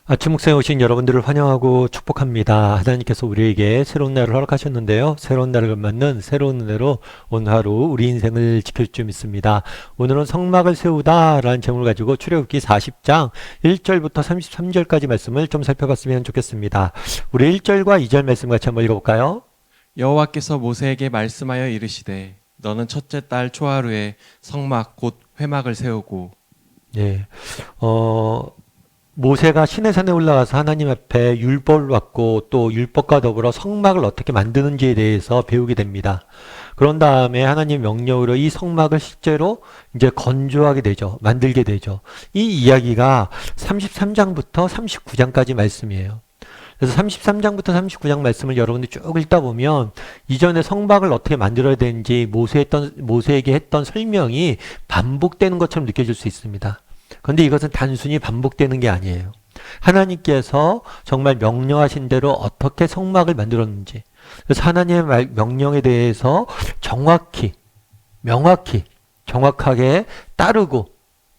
아침 묵상에 오신 여러분들을 환영하고 축복합니다. 하나님께서 우리에게 새로운 날을 허락하셨는데요. 새로운 날을 맞는 새로운 은혜로 오늘 하루 우리 인생을 지켜줄 줄 믿습니다. 오늘은 성막을 세우다 라는 제목을 가지고 출애굽기 40장 1절부터 33절까지 말씀을 좀 살펴봤으면 좋겠습니다. 우리 1절과 2절 말씀 같이 한번 읽어볼까요? 여호와께서 모세에게 말씀하여 이르시되 너는 첫째 달 초하루에 성막 곧 회막을 세우고. 예, 모세가 시내산에 올라가서 하나님 앞에 율법을 받고 또 율법과 더불어 성막을 어떻게 만드는지에 대해서 배우게 됩니다. 그런 다음에 하나님 명령으로 이 성막을 실제로 이제 건조하게 되죠. 만들게 되죠. 이 이야기가 33장부터 39장까지 말씀이에요. 그래서 33장부터 39장 말씀을 여러분들이 쭉 읽다 보면 이전에 성막을 어떻게 만들어야 되는지 모세에게 했던 설명이 반복되는 것처럼 느껴질 수 있습니다. 그런데 이것은 단순히 반복되는 게 아니에요. 하나님께서 정말 명령하신 대로 어떻게 성막을 만들었는지, 그래서 하나님의 명령에 대해서 정확하게 따르고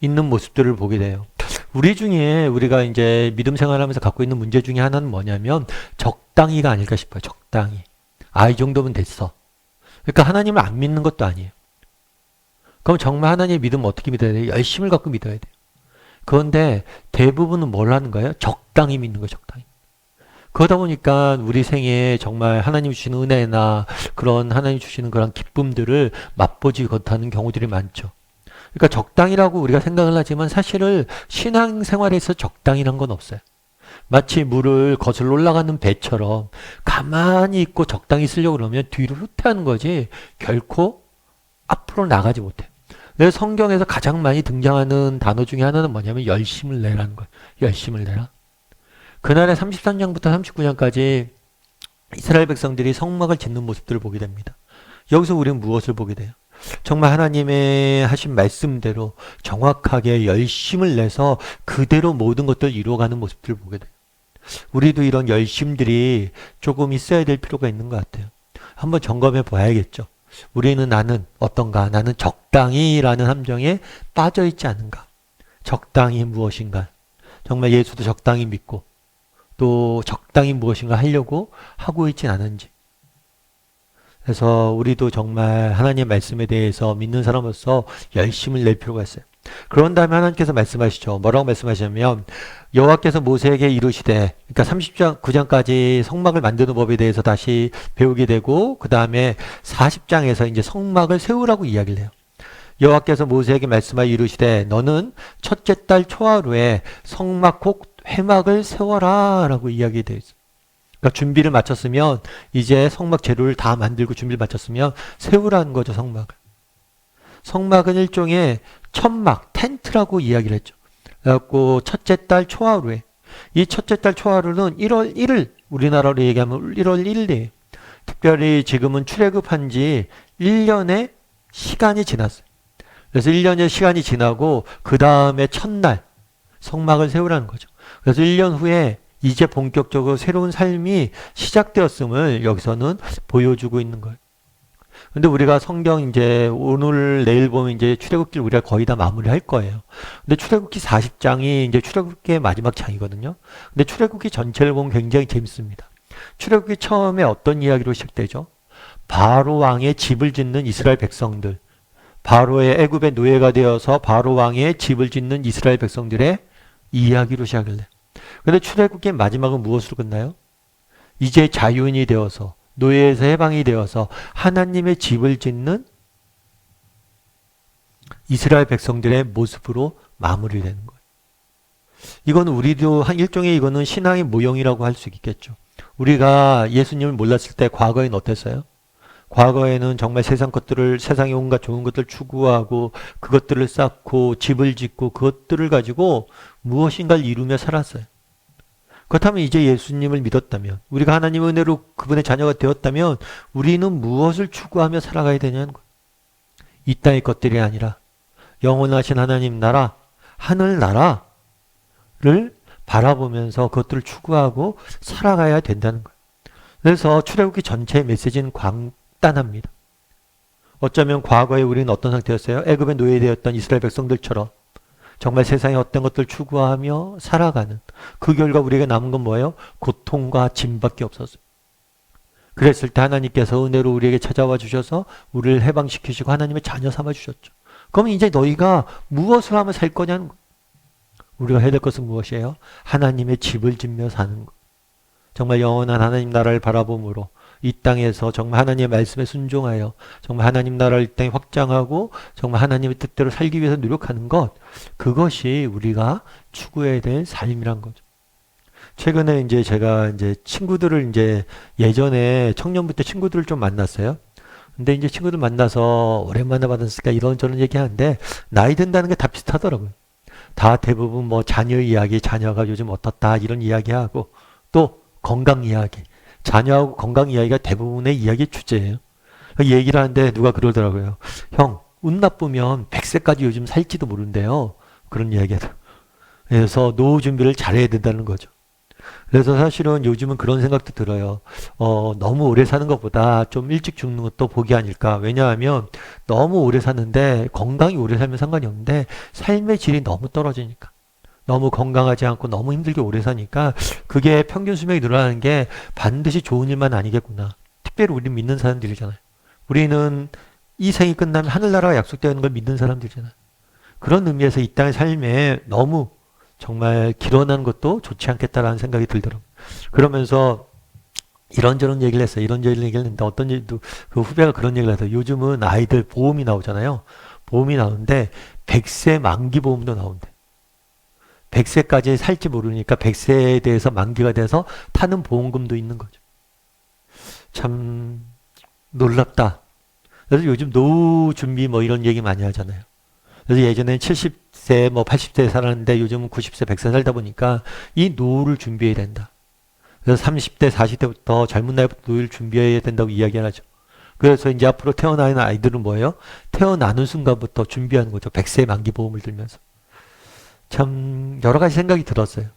있는 모습들을 보게 돼요. 우리 중에 우리가 이제 믿음 생활하면서 갖고 있는 문제 중에 하나는 뭐냐면 적당히가 아닐까 싶어요. 적당히. 이 정도면 됐어. 그러니까 하나님을 안 믿는 것도 아니에요. 그럼 정말 하나님의 믿음은 어떻게 믿어야 돼요? 열심을 갖고 믿어야 돼요. 그런데 대부분은 뭘 하는 거예요? 적당히 믿는 거예요. 적당히. 그러다 보니까 우리 생에 정말 하나님 주시는 은혜나 그런 하나님 주시는 그런 기쁨들을 맛보지 못하는 경우들이 많죠. 그러니까 적당이라고 우리가 생각을 하지만 사실은 신앙생활에서 적당이란 건 없어요. 마치 물을 거슬러 올라가는 배처럼 가만히 있고 적당히 쓰려고 그러면 뒤로 후퇴하는 거지 결코 앞으로 나가지 못해요. 내 성경에서 가장 많이 등장하는 단어 중에 하나는 뭐냐면 열심을 내라는 거예요. 열심을 내라. 그날의 33장부터 39장까지 이스라엘 백성들이 성막을 짓는 모습들을 보게 됩니다. 여기서 우리는 무엇을 보게 돼요? 정말 하나님의 하신 말씀대로 정확하게 열심을 내서 그대로 모든 것들을 이루어가는 모습들을 보게 돼요. 우리도 이런 열심들이 조금 있어야 될 필요가 있는 것 같아요. 한번 점검해 봐야겠죠. 나는 어떤가? 나는 적당히라는 함정에 빠져 있지 않은가? 적당히 무엇인가? 정말 예수도 적당히 믿고 또 적당히 무엇인가 하려고 하고 있진 않은지. 그래서 우리도 정말 하나님의 말씀에 대해서 믿는 사람으로서 열심을 낼 필요가 있어요. 그런 다음에 하나님께서 말씀하시죠. 뭐라고 말씀하시냐면 여호와께서 모세에게 이르시되, 그러니까 39장까지 성막을 만드는 법에 대해서 다시 배우게 되고 그 다음에 40장에서 이제 성막을 세우라고 이야기를 해요. 여호와께서 모세에게 말씀하여 이르시되 너는 첫째 달 초하루에 성막 곧 회막을 세워라 라고 이야기되어 있어요. 그러니까 준비를 마쳤으면 이제 성막 재료를 다 만들고 준비를 마쳤으면 세우라는 거죠. 성막은 일종의 천막, 텐트라고 이야기를 했죠. 그래갖고 첫째 달 초하루에, 이 첫째 달 초하루는 1월 1일, 우리나라로 얘기하면 1월 1일이에요. 특별히 지금은 출애굽한 지 1년의 시간이 지났어요. 그래서 1년의 시간이 지나고 그 다음에 첫날 성막을 세우라는 거죠. 그래서 1년 후에 이제 본격적으로 새로운 삶이 시작되었음을 여기서는 보여주고 있는 거예요. 근데 우리가 성경 이제 오늘 내일 보면 이제 출애굽기를 우리가 거의 다 마무리할 거예요. 근데 출애굽기 40장이 이제 출애굽기의 마지막 장이거든요. 근데 출애굽기 전체를 보면 굉장히 재밌습니다. 출애굽기 처음에 어떤 이야기로 시작되죠? 바로 왕의 집을 짓는 이스라엘 백성들. 바로의 애굽의 노예가 되어서 바로 왕의 집을 짓는 이스라엘 백성들의 이야기로 시작을 해요. 근데 출애굽기의 마지막은 무엇으로 끝나요? 이제 자유인이 되어서 노예에서 해방이 되어서 하나님의 집을 짓는 이스라엘 백성들의 모습으로 마무리되는 거예요. 이건 우리도 한 일종의 이거는 신앙의 모형이라고 할 수 있겠죠. 우리가 예수님을 몰랐을 때 과거에는 어땠어요? 과거에는 정말 세상의 온갖 좋은 것들을 추구하고 그것들을 쌓고 집을 짓고 그것들을 가지고 무엇인가를 이루며 살았어요. 그렇다면 이제 예수님을 믿었다면, 우리가 하나님의 은혜로 그분의 자녀가 되었다면 우리는 무엇을 추구하며 살아가야 되냐는 거예요. 이 땅의 것들이 아니라 영원하신 하나님 나라, 하늘 나라를 바라보면서 그것들을 추구하고 살아가야 된다는 거예요. 그래서 출애굽기 전체의 메시지는 간단합니다. 어쩌면 과거에 우리는 어떤 상태였어요? 애굽의 노예되었던 이스라엘 백성들처럼 정말 세상의 어떤 것들 추구하며 살아가는 그 결과 우리에게 남은 건 뭐예요? 고통과 짐밖에 없었어요. 그랬을 때 하나님께서 은혜로 우리에게 찾아와 주셔서 우리를 해방시키시고 하나님의 자녀 삼아 주셨죠. 그럼 이제 너희가 무엇을 하면 살 거냐는 거예요. 우리가 해야 될 것은 무엇이에요? 하나님의 집을 짓며 사는 거예요. 정말 영원한 하나님 나라를 바라봄으로 이 땅에서 정말 하나님의 말씀에 순종하여 정말 하나님 나라를 이 땅에 확장하고 정말 하나님의 뜻대로 살기 위해서 노력하는 것, 그것이 우리가 추구해야 될 삶이란 거죠. 최근에 이제 제가 이제 친구들을 이제 예전에 청년부 때 친구들을 좀 만났어요. 근데 이제 친구들 만나서 오랜만에 받았으니까 이런저런 얘기하는데 나이 든다는 게 다 비슷하더라고요. 다 대부분 뭐 자녀 이야기, 자녀가 요즘 어떻다 이런 이야기하고 또 건강 이야기. 자녀하고 건강 이야기가 대부분의 이야기 주제예요. 얘기를 하는데 누가 그러더라고요. 형, 운 나쁘면 100세까지 요즘 살지도 모른대요. 그런 이야기를. 그래서 노후 준비를 잘해야 된다는 거죠. 그래서 사실은 요즘은 그런 생각도 들어요. 너무 오래 사는 것보다 좀 일찍 죽는 것도 복이 아닐까. 왜냐하면 너무 오래 사는데 건강이 오래 살면 상관이 없는데 삶의 질이 너무 떨어지니까. 너무 건강하지 않고 너무 힘들게 오래 사니까 그게 평균 수명이 늘어나는 게 반드시 좋은 일만 아니겠구나. 특별히 우리 믿는 사람들이잖아요. 우리는 이 생이 끝나면 하늘나라가 약속되어 있는 걸 믿는 사람들이잖아요. 그런 의미에서 이 땅의 삶에 너무 정말 길어나는 것도 좋지 않겠다라는 생각이 들더라고요. 그러면서 이런저런 얘기를 했어요. 이런저런 얘기를 했는데 어떤 얘기도 그 후배가 그런 얘기를 해서 요즘은 아이들 보험이 나오잖아요. 보험이 나오는데 100세 만기 보험도 나온대. 100세까지 살지 모르니까 100세에 대해서 만기가 돼서 타는 보험금도 있는 거죠. 참 놀랍다. 그래서 요즘 노후 준비 뭐 이런 얘기 많이 하잖아요. 그래서 예전에는 70세 뭐 80세 살았는데 요즘은 90세 100세 살다 보니까 이 노후를 준비해야 된다. 그래서 30대 40대부터 젊은 나이부터 노후를 준비해야 된다고 이야기하죠. 그래서 이제 앞으로 태어나는 아이들은 뭐예요? 태어나는 순간부터 준비하는 거죠. 100세 만기 보험을 들면서. 참 여러 가지 생각이 들었어요.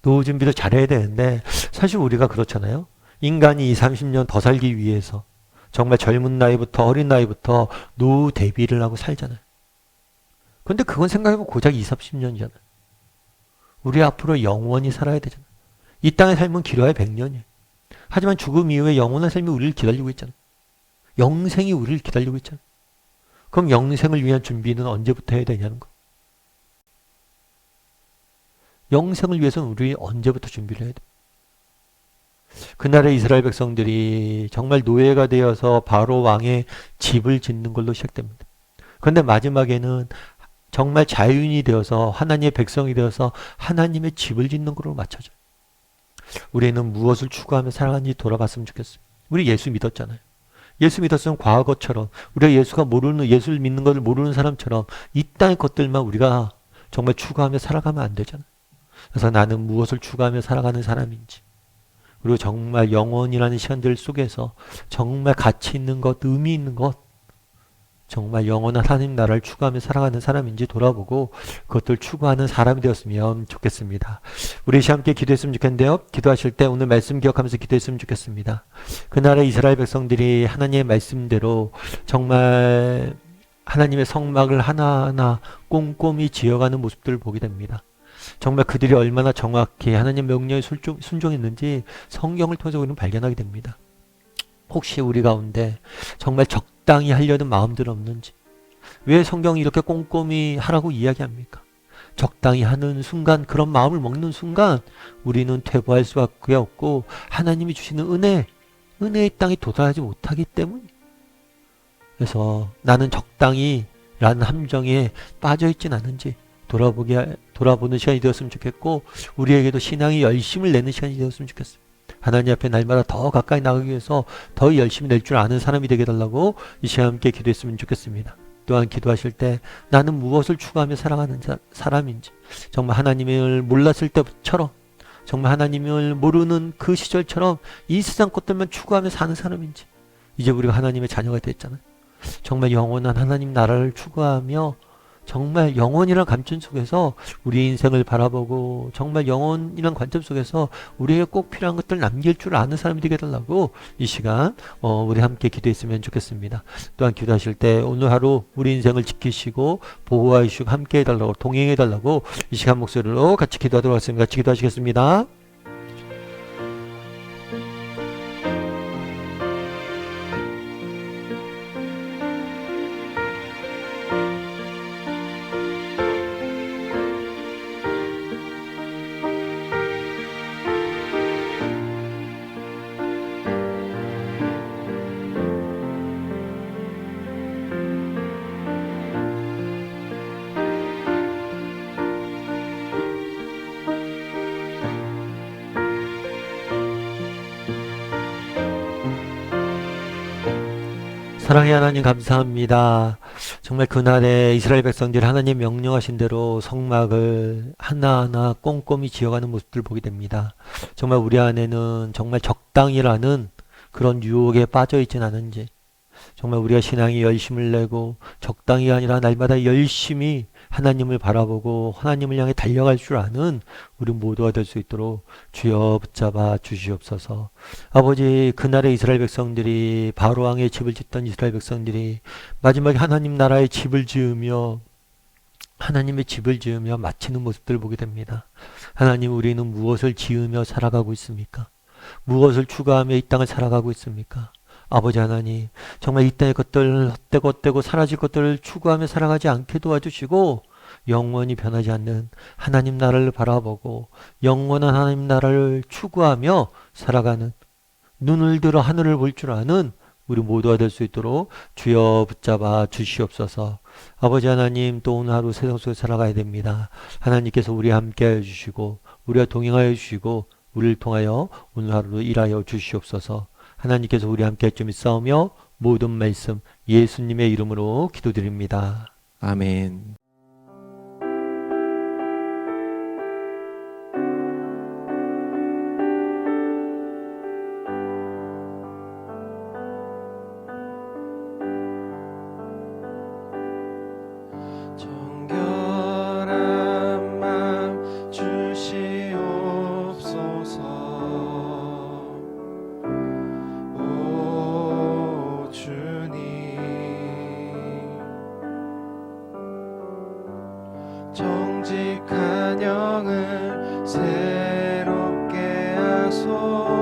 노후 준비를 잘해야 되는데 사실 우리가 그렇잖아요. 인간이 20, 30년 더 살기 위해서 정말 젊은 나이부터 어린 나이부터 노후 대비를 하고 살잖아요. 근데 그건 생각해보면 고작 20, 30년이잖아요. 우리 앞으로 영원히 살아야 되잖아요. 이 땅의 삶은 길어야 100년이에요. 하지만 죽음 이후에 영원한 삶이 우리를 기다리고 있잖아요. 영생이 우리를 기다리고 있잖아요. 그럼 영생을 위한 준비는 언제부터 해야 되냐는 거. 영생을 위해서는 우리 언제부터 준비를 해야 돼? 그날의 이스라엘 백성들이 정말 노예가 되어서 바로 왕의 집을 짓는 걸로 시작됩니다. 그런데 마지막에는 정말 자유인이 되어서 하나님의 백성이 되어서 하나님의 집을 짓는 걸로 맞춰져요. 우리는 무엇을 추구하며 살아가는지 돌아봤으면 좋겠어요. 우리 예수 믿었잖아요. 예수 믿었으면 과거처럼 우리가 예수를 믿는 것을 모르는 사람처럼 이 땅의 것들만 우리가 정말 추구하며 살아가면 안 되잖아요. 그래서 나는 무엇을 추구하며 살아가는 사람인지, 그리고 정말 영원이라는 시간들 속에서 정말 가치 있는 것, 의미 있는 것, 정말 영원한 하나님 나라를 추구하며 살아가는 사람인지 돌아보고 그것들 추구하는 사람이 되었으면 좋겠습니다. 우리 함께 기도했으면 좋겠는데요. 기도하실 때 오늘 말씀 기억하면서 기도했으면 좋겠습니다. 그날의 이스라엘 백성들이 하나님의 말씀대로 정말 하나님의 성막을 하나하나 꼼꼼히 지어가는 모습들을 보게 됩니다. 정말 그들이 얼마나 정확히 하나님 명령에 순종했는지 성경을 통해서 우리는 발견하게 됩니다. 혹시 우리 가운데 정말 적당히 하려는 마음들 없는지, 왜 성경이 이렇게 꼼꼼히 하라고 이야기합니까? 적당히 하는 순간, 그런 마음을 먹는 순간 우리는 퇴보할 수밖에 없고 하나님이 주시는 은혜의 땅에 도달하지 못하기 때문에, 그래서 나는 적당히 라는 함정에 빠져있진 않은지 돌아보는 시간이 되었으면 좋겠고, 우리에게도 신앙이 열심을 내는 시간이 되었으면 좋겠어요. 하나님 앞에 날마다 더 가까이 나가기 위해서 더 열심히 낼 줄 아는 사람이 되게 해달라고 이 시간 함께 기도했으면 좋겠습니다. 또한 기도하실 때 나는 무엇을 추구하며 살아가는 사람인지, 정말 하나님을 몰랐을 때처럼, 정말 하나님을 모르는 그 시절처럼 이 세상 것들만 추구하며 사는 사람인지, 이제 우리가 하나님의 자녀가 됐잖아요. 정말 영원한 하나님 나라를 추구하며 정말 영혼이란 관점 속에서 우리 인생을 바라보고 정말 영혼이란 관점 속에서 우리에게 꼭 필요한 것들 남길 줄 아는 사람이 되게 해달라고 이 시간 우리 함께 기도했으면 좋겠습니다. 또한 기도하실 때 오늘 하루 우리 인생을 지키시고 보호해 주시고 함께 해달라고 동행해 달라고 이 시간 목소리로 같이 기도하도록 하겠습니다. 같이 기도하시겠습니다. 사랑의 하나님 감사합니다. 정말 그날에 이스라엘 백성들이 하나님 명령하신 대로 성막을 하나하나 꼼꼼히 지어가는 모습들을 보게 됩니다. 정말 우리 안에는 정말 적당이라는 그런 유혹에 빠져 있진 않은지, 정말 우리가 신앙이 열심을 내고 적당히 아니라 날마다 열심히 하나님을 바라보고 하나님을 향해 달려갈 줄 아는 우리 모두가 될 수 있도록 주여 붙잡아 주시옵소서. 아버지, 그날의 이스라엘 백성들이 바로 왕의 집을 짓던 이스라엘 백성들이 마지막에 하나님 나라의 집을 지으며 하나님의 집을 지으며 마치는 모습들을 보게 됩니다. 하나님, 우리는 무엇을 지으며 살아가고 있습니까? 무엇을 추구하며 이 땅을 살아가고 있습니까? 아버지 하나님, 정말 이 땅의 것들 헛되고 사라질 것들을 추구하며 살아가지 않게 도와주시고 영원히 변하지 않는 하나님 나라를 바라보고 영원한 하나님 나라를 추구하며 살아가는, 눈을 들어 하늘을 볼 줄 아는 우리 모두가 될 수 있도록 주여 붙잡아 주시옵소서. 아버지 하나님, 또 오늘 하루 세상 속에 살아가야 됩니다. 하나님께서 우리와 함께 해주시고 우리와 동행하여 주시고 우리를 통하여 오늘 하루도 일하여 주시옵소서. 하나님께서 우리와 함께 좀 있사오며 모든 말씀 예수님의 이름으로 기도드립니다. 아멘. 정결한 맘 주시옵소서. 오 주님, 정직한 영을 새롭게 하소서.